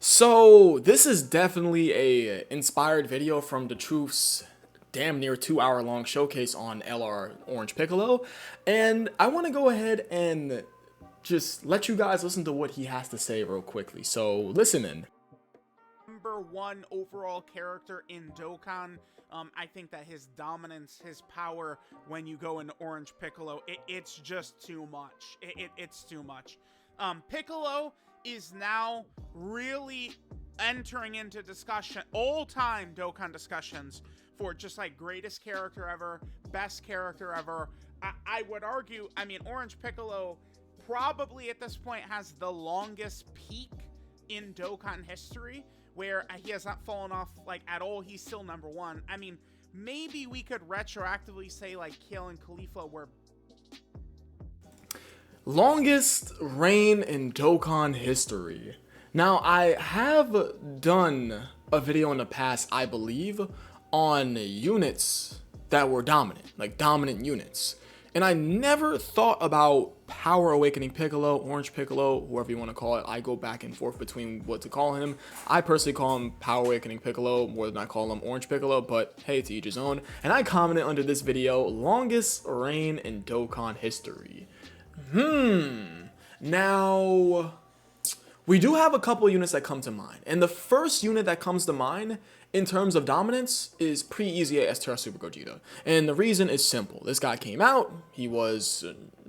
So this is definitely a inspired video from the Truth's damn near 2 hour long showcase on LR Orange Piccolo, and I want to go ahead and just let you guys listen to what he has to say real quickly. So listen in. Number one overall character in Dokkan. I think that his dominance, his power when you go into Orange Piccolo, it's just too much. It's too much. Piccolo is now really entering into discussion, all-time Dokkan discussions for just like greatest character ever, best character ever. I would argue, I mean, Orange Piccolo probably at this point has the longest peak in Dokkan history, where he has not fallen off like at all. He's still number one. I mean, maybe we could retroactively say like Kale and Khalifa were Longest reign in Dokkan history. Now, I have done a video in the past, I believe, on units that were dominant, like dominant units. And I never thought about Power Awakening Piccolo, Orange Piccolo, whoever you want to call it. I go back and forth between what to call him. I personally call him Power Awakening Piccolo more than I call him Orange Piccolo, but hey, to each his own. And I commented under this video, longest reign in Dokkan history. Now, we do have a couple units that come to mind. And the first unit that comes to mind in terms of dominance is pre-EZA STR Super Gogeta. And the reason is simple. This guy came out, he was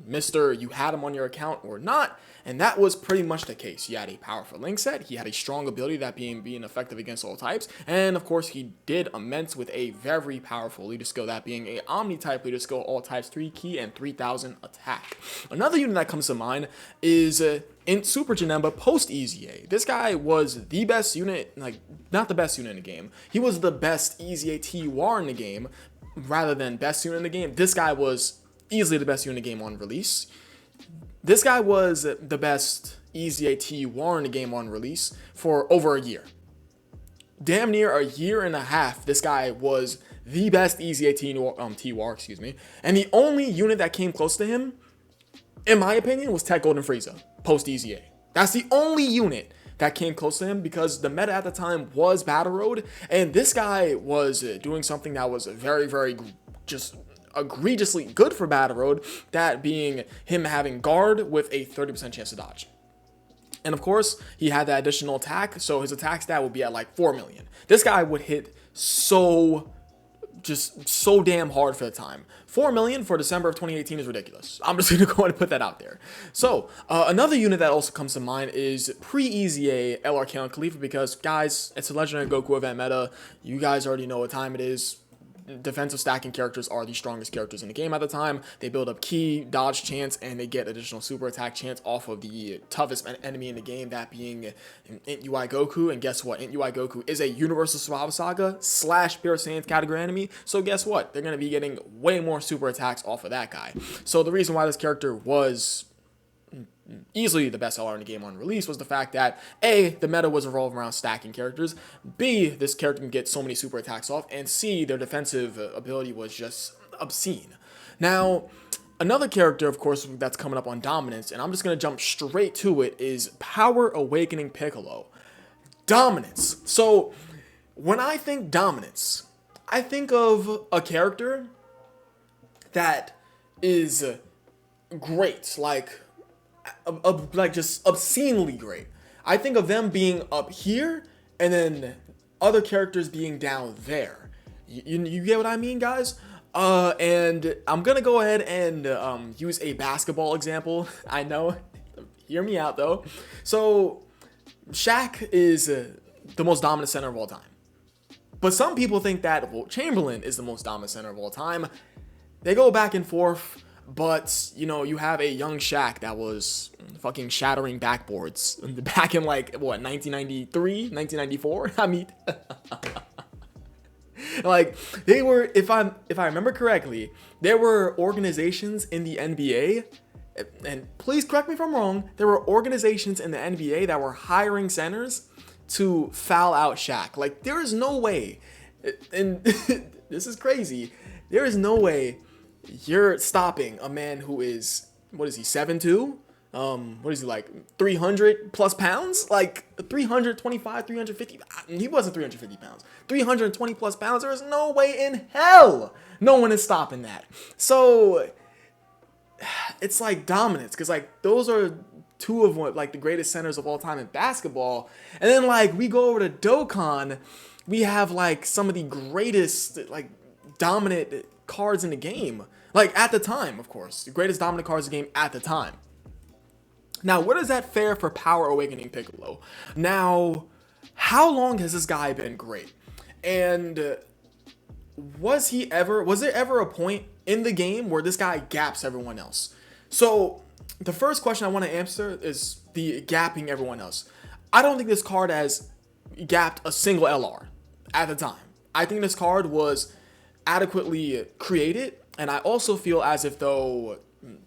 Mr. You had him on your account or not, and that was pretty much the case. He had a powerful link set, he had a strong ability, that being effective against all types, and of course he did immense with a very powerful leader skill, that being a Omni-type leader skill, all types 3 key and 3000 attack. Another unit that comes to mind is in Super Janemba post EZA. This guy was the best unit, like not the best unit in the game. He was the best EZA TWAR in the game rather than best unit in the game. This guy was easily the best unit in the game on release. This guy was the best EZA TWAR in the game on release for over a year. Damn near a year and a half, this guy was the best EZA TWAR, excuse me. And the only unit that came close to him, in my opinion, was Tech Golden Frieza post EZA. That's the only unit that came close to him, because the meta at the time was Battle Road, and this guy was doing something that was very just egregiously good for Battle Road, that being him having guard with a 30% chance to dodge. And of course, he had that additional attack, so his attack stat would be at like 4 million. This guy would hit so damn hard for the time. 4 million for December of 2018 is ridiculous. I'm just gonna go ahead and put that out there. So another unit that also comes to mind is pre-EZA LR Kale and Khalifa, because guys, it's a legendary Goku event meta. You guys already know what time it is. Defensive stacking characters are the strongest characters in the game at the time. They build up key, dodge chance, and they get additional super attack chance off of the toughest enemy in the game, that being Int UI Goku. And guess what? Int UI Goku is a Universal Survival Saga / Pure Saiyans category enemy. So guess what? They're going to be getting way more super attacks off of that guy. So the reason why this character was easily the best LR in the game on release was the fact that A, the meta was revolving around stacking characters, B, this character can get so many super attacks off, and C, their defensive ability was just obscene. Now, another character, of course, that's coming up on dominance, and I'm just going to jump straight to it, is Power Awakening Piccolo. Dominance. So, when I think dominance, I think of a character that is great, like just obscenely great. I think of them being up here and then other characters being down there. You get what I mean, guys? And I'm gonna go ahead and use a basketball example. I know, hear me out though. So Shaq is the most dominant center of all time, but some people think that Wilt Chamberlain is the most dominant center of all time. They go back and forth. But, you know, you have a young Shaq that was fucking shattering backboards back in, like, what, 1993, 1994? I mean, like, they were, if I remember correctly, there were organizations in the NBA, and please correct me if I'm wrong, there were organizations in the NBA that were hiring centers to foul out Shaq. Like, there is no way, and this is crazy, there is no way you're stopping a man who is, what is he, 7'2", What is he, like 300 plus pounds? Like 325, 350. He wasn't 350 pounds. 320 plus pounds. There is no way in hell no one is stopping that. So it's like dominance, because like those are two of what like the greatest centers of all time in basketball. And then like we go over to Dokkan, we have like some of the greatest like dominant cards in the game. Like at the time, of course, the greatest dominant cards in the game at the time. Now, what is that fair for Power Awakening Piccolo? Now, how long has this guy been great? And was there ever a point in the game where this guy gaps everyone else? So, the first question I want to answer is the gapping everyone else. I don't think this card has gapped a single LR at the time. I think this card was adequately created, and I also feel as if though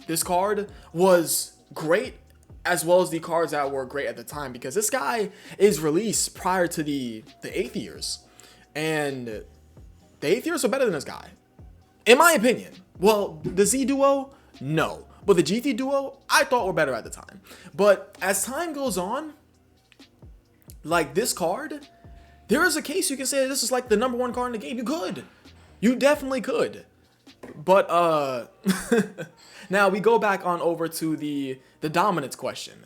this card was great as well as the cards that were great at the time, because this guy is released prior to the 8th years, and the 8th years are better than this guy, in my opinion. Well, the Z duo, no, but the GT duo, I thought were better at the time. But as time goes on, like this card, there is a case you can say this is like the #1 card in the game. You definitely could. But now we go back on over to the dominance question.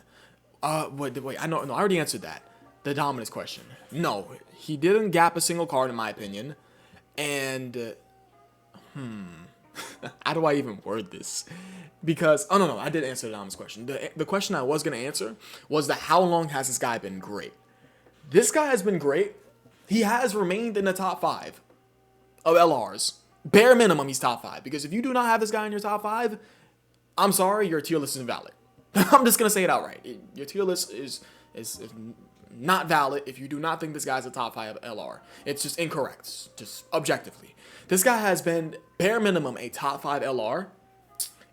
Wait, I know, no, I already answered that. The dominance question. No, he didn't gap a single card in my opinion. And how do I even word this? Because no, I did answer the dominance question. The question I was gonna answer was how long has this guy been great? This guy has been great. He has remained in the top 5 of LRs. Bare minimum, he's top 5. Because if you do not have this guy in your top 5, I'm sorry, your tier list is invalid. I'm just gonna say it outright. Your tier list is not valid if you do not think this guy's a top 5 LR. It's just incorrect, just objectively. This guy has been bare minimum a top 5 LR,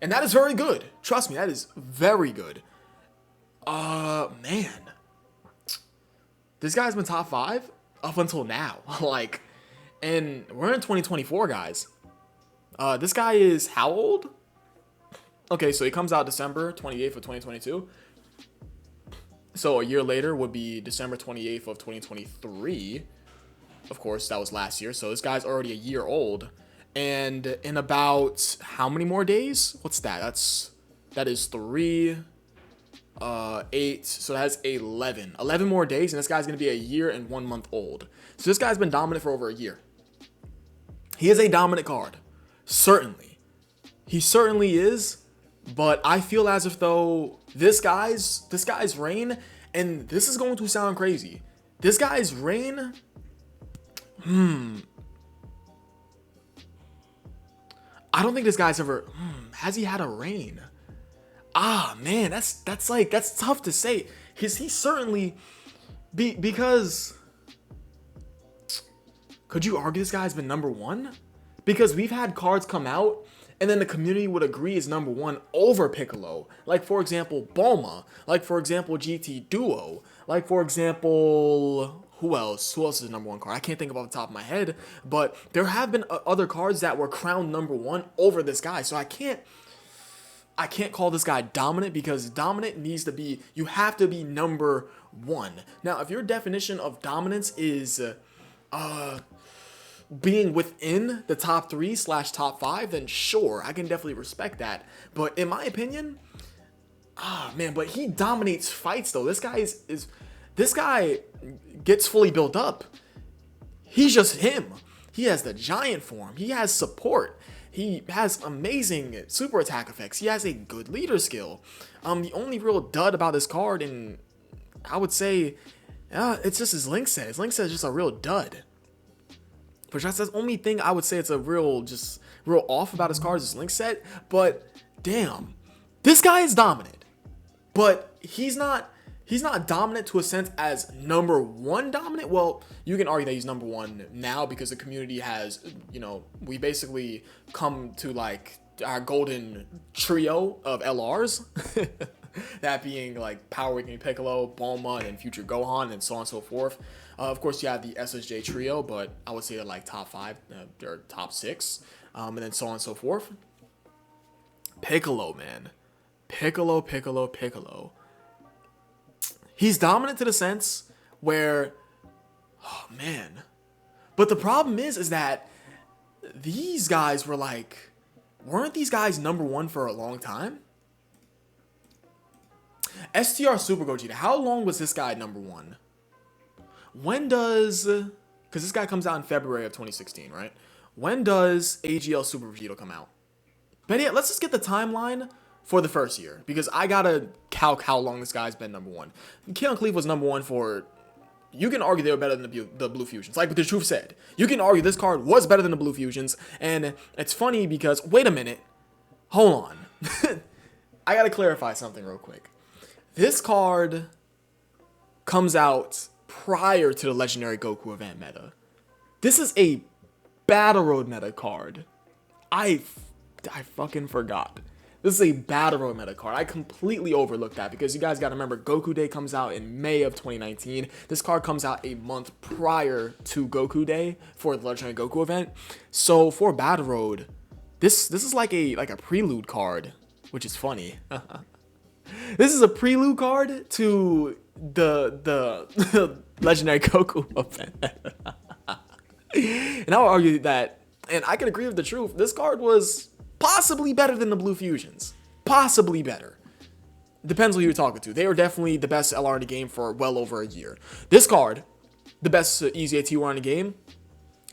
and that is very good. Trust me, that is very good. Man, this guy's been top 5 up until now. Like, and we're in 2024, guys. This guy is how old? Okay, so he comes out December 28th of 2022. So a year later would be December 28th of 2023. Of course, that was last year. So this guy's already a year old. And in about how many more days? What's that? That is 3, 8. So that's 11. 11 more days, and this guy's going to be a year and 1 month old. So this guy's been dominant for over a year. He is a dominant card. Certainly. He certainly is. But I feel as if though this guy's reign, and this is going to sound crazy, this guy's reign, I don't think this guy's ever, has he had a reign? Man, that's tough to say. He certainly, because, could you argue this guy's been #1? Because we've had cards come out, and then the community would agree is #1 over Piccolo. Like, for example, Bulma. Like, for example, GT Duo. Like, for example, who else? Who else is #1 card? I can't think of off the top of my head. But there have been other cards that were crowned #1 over this guy. So I can't call this guy dominant, because dominant needs to be, you have to be #1. Now, if your definition of dominance is being within the top 3/top 5, then sure, I can definitely respect that. But in my opinion, man, but he dominates fights though. This guy this guy gets fully built up. He's just him. He has the giant form. He has support. He has amazing super attack effects. He has a good leader skill. The only real dud about this card, and I would say, it's just his link set. His link set is just a real dud. But that's the only thing I would say it's a real off about his cards, his link set. But damn, this guy is dominant. But he's not dominant to a sense as #1 dominant. Well, you can argue that he's #1 now, because the community has, we basically come to like our golden trio of LRs. That being like Power Awakening Piccolo, Bulma, and Future Gohan, and so on and so forth. Of course, you have the SSJ trio, but I would say they're like top 5, or top 6, and then so on and so forth. Piccolo, man. Piccolo. He's dominant to the sense where, oh man. But the problem is that these guys were like, weren't these guys number one for a long time? STR Super Gogeta, how long was this guy number one? When does, because this guy comes out in February of 2016, right? When does AGL Super Vegeta come out? But yeah, let's just get the timeline for the first year, because I gotta calc how long this guy's been number one. Kid on Cleave was number one for, you can argue they were better than the Blue Fusions. Like the truth said, you can argue this card was better than the Blue Fusions. And it's funny because, wait a minute, hold on. I gotta clarify something real quick. This card comes out prior to the Legendary Goku event meta. This is a Battle Road meta card. I fucking forgot. This is a Battle Road meta card. I completely overlooked that because you guys got to remember Goku Day comes out in May of 2019. This card comes out a month prior to Goku Day for the Legendary Goku event. So for Battle Road, this is like a prelude card, which is funny. This is a prelude card to the Legendary Goku event. And I would argue that, and I can agree with the truth, this card was possibly better than the Blue Fusions. Possibly better. Depends who you're talking to. They were definitely the best LR in the game for well over a year. This card, the best Easy AT1 in the game,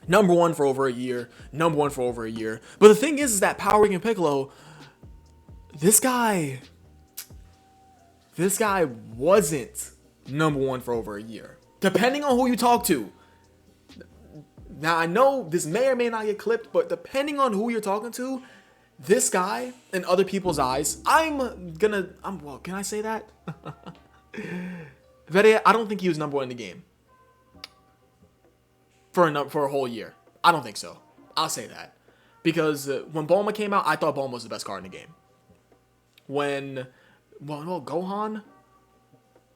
number one for over a year. Number one for over a year. But the thing is that Power Ring and Piccolo, this guy wasn't number one for over a year. Depending on who you talk to. Now, I know this may or may not get clipped, but depending on who you're talking to, this guy, in other people's eyes, well, can I say that? I don't think he was number one in the game. For a whole year. I don't think so. I'll say that. Because when Bulma came out, I thought Bulma was the best card in the game. Gohan?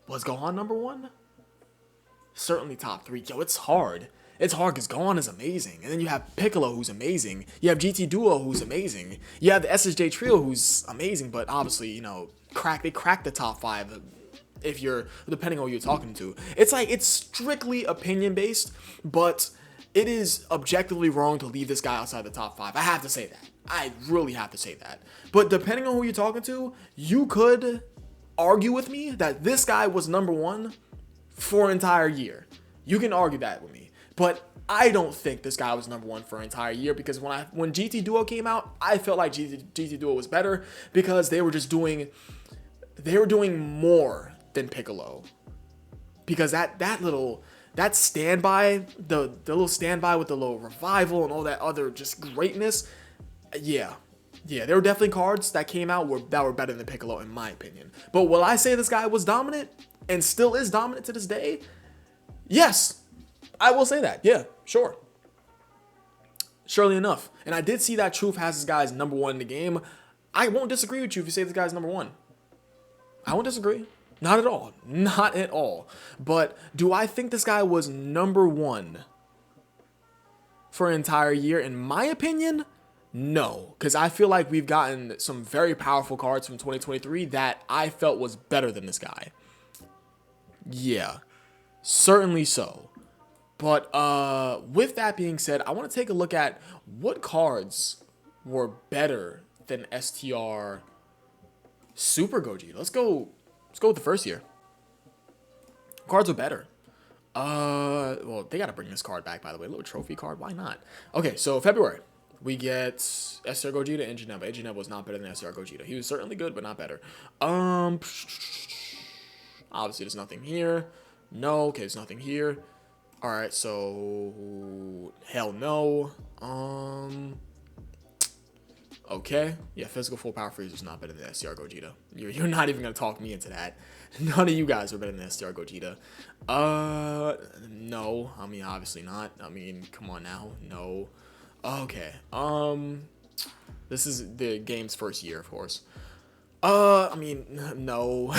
Was Gohan number one? Certainly top three. Yo, it's hard. It's hard because Gohan is amazing. And then you have Piccolo, who's amazing. You have GT Duo, who's amazing. You have the SSJ Trio, who's amazing. But obviously, you know, they crack the top five if you're, depending on who you're talking to. It's like, it's strictly opinion-based, but it is objectively wrong to leave this guy outside the top five. I have to say that. I really have to say that. But depending on who you're talking to, you could argue with me that this guy was number one for an entire year. You can argue that with me. But I don't think this guy was number one for an entire year because when GT Duo came out, I felt like GT Duo was better because they were doing more than Piccolo. Because that standby, the little standby with the little revival and all that other just greatness, yeah, there were definitely cards that came out that were better than Piccolo in my opinion. But will I say this guy was dominant and still is dominant to this day? Yes. I will say that. Yeah, sure. Surely enough. And I did see that Truth has this guy's number one in the game. I won't disagree with you if you say this guy's number one. I won't disagree. Not at all. Not at all. But do I think this guy was number one for an entire year? In my opinion, no. Because I feel like we've gotten some very powerful cards from 2023 that I felt was better than this guy. Yeah. Certainly so. But with that being said, I want to take a look at what cards were better than STR Super Gogeta. Let's go with the first year. Cards were better. Well, they got to bring this card back, by the way. A little trophy card. Why not? Okay, so February. We get STR Gogeta and Janeba. Janeba was not better than STR Gogeta. He was certainly good, but not better. Obviously, there's nothing here. No. Okay, there's nothing here. All right, so hell no. Okay, yeah, physical full power freeze is not better than STR Gogeta. You're not even gonna talk me into that. None of you guys are better than STR Gogeta. No. I mean, obviously not. I mean, come on now. No. Okay. This is the game's first year, of course. I mean, no.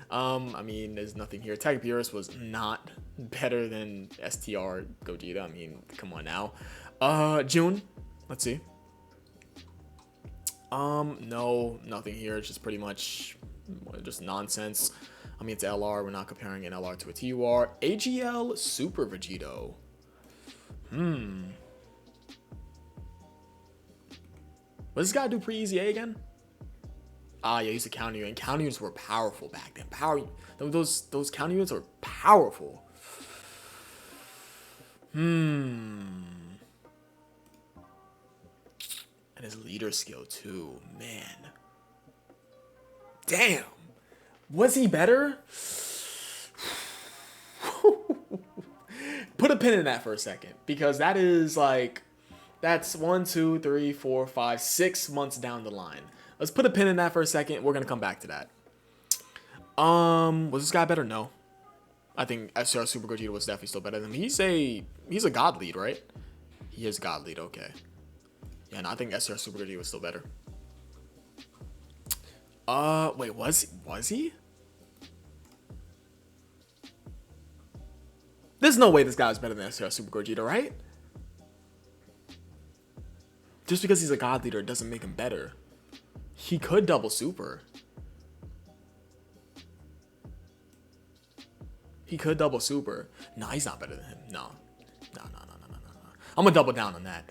I mean, there's nothing here. Tag Beerus was not better than STR Gogeta. I mean, come on now. June. Let's see. No, nothing here. It's just pretty much just nonsense. I mean, it's LR. We're not comparing an LR to a TUR. AGL Super Vegito. What does this guy do pre-Easy A again? Ah, yeah, he used to counter you, and counter units were powerful back then. Those counter units were powerful. And his leader skill too, man. Damn. Was he better? Put a pin in that for a second, because that is like, that's 1, 2, 3, 4, 5, 6 months down the line. Let's put a pin in that for a second. We're gonna come back to that. Was this guy better? No. I think STR Super Gogeta was definitely still better than him. He's a god lead, right? He is god lead, okay. Yeah, no, I think STR Super Gogeta was still better. Wait, was he? There's no way this guy was better than STR Super Gogeta, right? Just because he's a god leader doesn't make him better. He could double super. He could double super. Nah, he's not better than him. No. No. I'm gonna double down on that.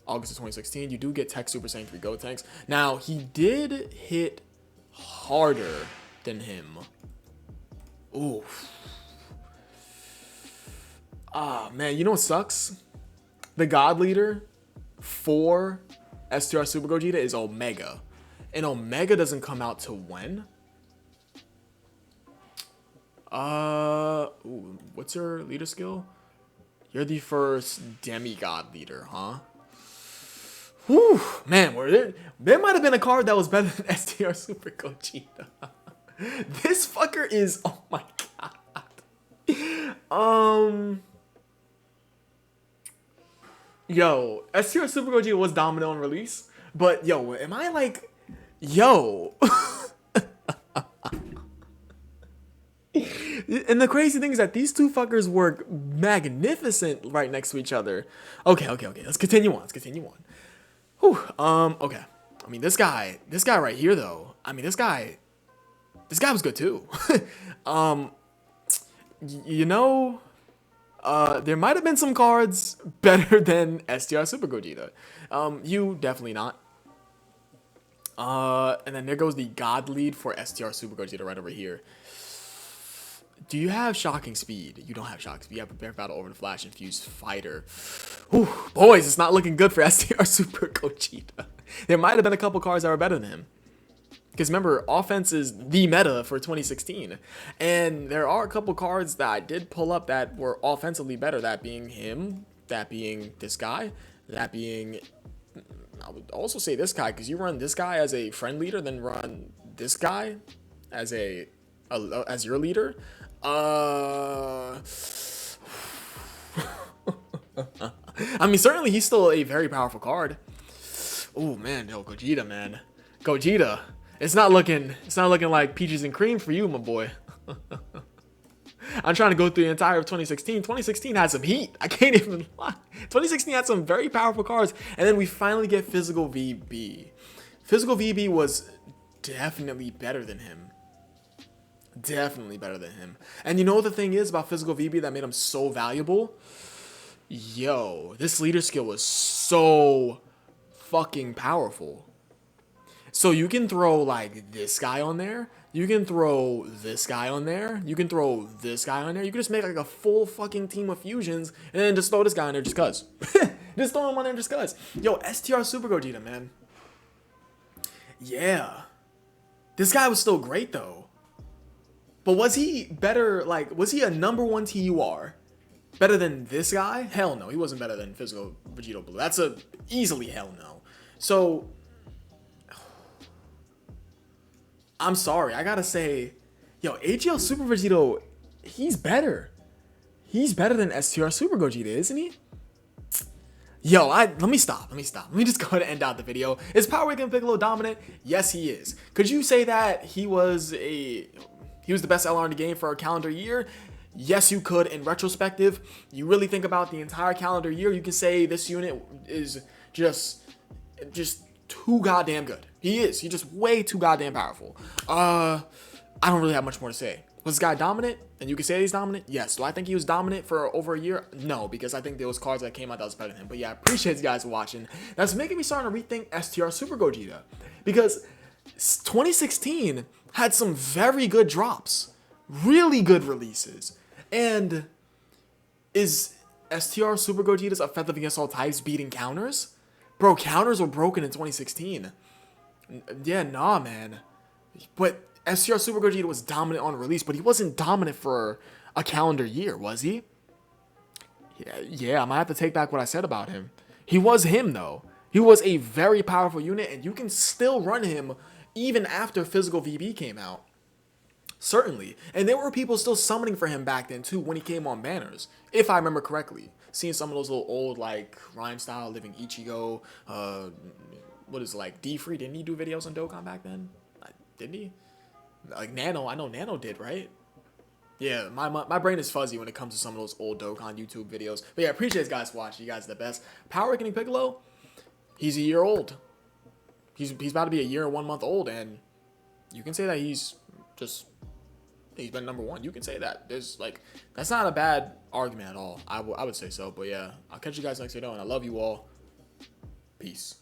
August of 2016, you do get Tech Super Saiyan 3 Gotenks. Now, he did hit harder than him. Oof. Ah, man, you know what sucks? The God Leader for STR Super Gogeta is Omega. And Omega doesn't come out to when? Ooh, what's your leader skill? You're the first demigod leader, huh? Whew, man, there might have been a card that was better than STR Super Gogeta. This fucker is, oh my god. Yo, STR Super Gogeta was dominant on release, but yo, am I like, yo. And the crazy thing is that these two fuckers work magnificent right next to each other. Okay. Let's continue on. Whew. Okay. I mean, this guy right here, though. I mean, this guy was good too. You know, there might have been some cards better than STR Super Gogeta. You definitely not. And then there goes the God Lead for STR Super Gogeta right over here. Do you have Shocking Speed? You don't have Shocking Speed. You have Prepare for Battle Over the Flash Infused Fighter. Whew, boys, it's not looking good for STR Super Gogeta. There might have been a couple cards that were better than him. Because remember, offense is the meta for 2016. And there are a couple cards that I did pull up that were offensively better. That being him, that being this guy, that being... I would also say this guy, because you run this guy as a friend leader, then run this guy as as your leader. I mean, certainly he's still a very powerful card. Oh man, yo, Gogeta, man. Gogeta. It's not looking like peaches and cream for you, my boy. I'm trying to go through the entire of 2016. 2016 had some heat. I can't even lie. 2016 had some very powerful cards. And then we finally get Physical VB. Physical VB was definitely better than him. Definitely better than him. And you know what the thing is about Physical VB that made him so valuable? Yo, this leader skill was so fucking powerful. So you can throw like this guy on there. You can throw this guy on there. You can throw this guy on there. You can just make like a full fucking team of fusions and then just throw this guy on there just cuz. Just throw him on there just cuz. Yo, STR Super Gogeta, man. Yeah. This guy was still great though. But was he better, like, was he a #1 TUR? Better than this guy? Hell no, he wasn't better than Physical Vegito Blue. That's a easily hell no. So, I'm sorry, I gotta say, yo, AGL Super Vegito, he's better. He's better than STR Super Gogeta, isn't he? Yo, let me stop. Let me just go ahead and end out the video. Is Power Ranking Piccolo dominant? Yes, he is. Could you say that he was the best LR in the game for a calendar year? Yes, you could. In retrospective, you really think about the entire calendar year, you can say this unit is just just too goddamn good. He is. He's just way too goddamn powerful. I don't really have much more to say. Was this guy dominant? And you can say he's dominant? Yes. Do I think he was dominant for over a year? No, because I think there was cards that came out that was better than him. But yeah, I appreciate you guys watching. That's making me starting to rethink STR Super Gogeta. Because 2016 had some very good drops. Really good releases. And is STR Super Gogeta's effective against all types beating counters? Bro, counters were broken in 2016. Yeah, nah, man. But STR Super Gogeta was dominant on release, but he wasn't dominant for a calendar year, was he? Yeah, I might have to take back what I said about him. He was him, though. He was a very powerful unit, and you can still run him even after Physical VB came out. Certainly. And there were people still summoning for him back then, too, when he came on banners, if I remember correctly. Seeing some of those little old, like, rhyme style, Living Ichigo, what is it, like, D-Free, didn't he do videos on Dokkan back then? Didn't he? Like, Nano, I know Nano did, right? Yeah, my brain is fuzzy when it comes to some of those old Dokkan YouTube videos. But yeah, appreciate you guys watching. You guys are the best. Power Awakening Piccolo, he's a year old. He's about to be a year and 1 month old, and you can say that he's been number one. You can say that. There's like, that's not a bad argument at all. I would say so. But yeah, I'll catch you guys next video, and I love you all. Peace.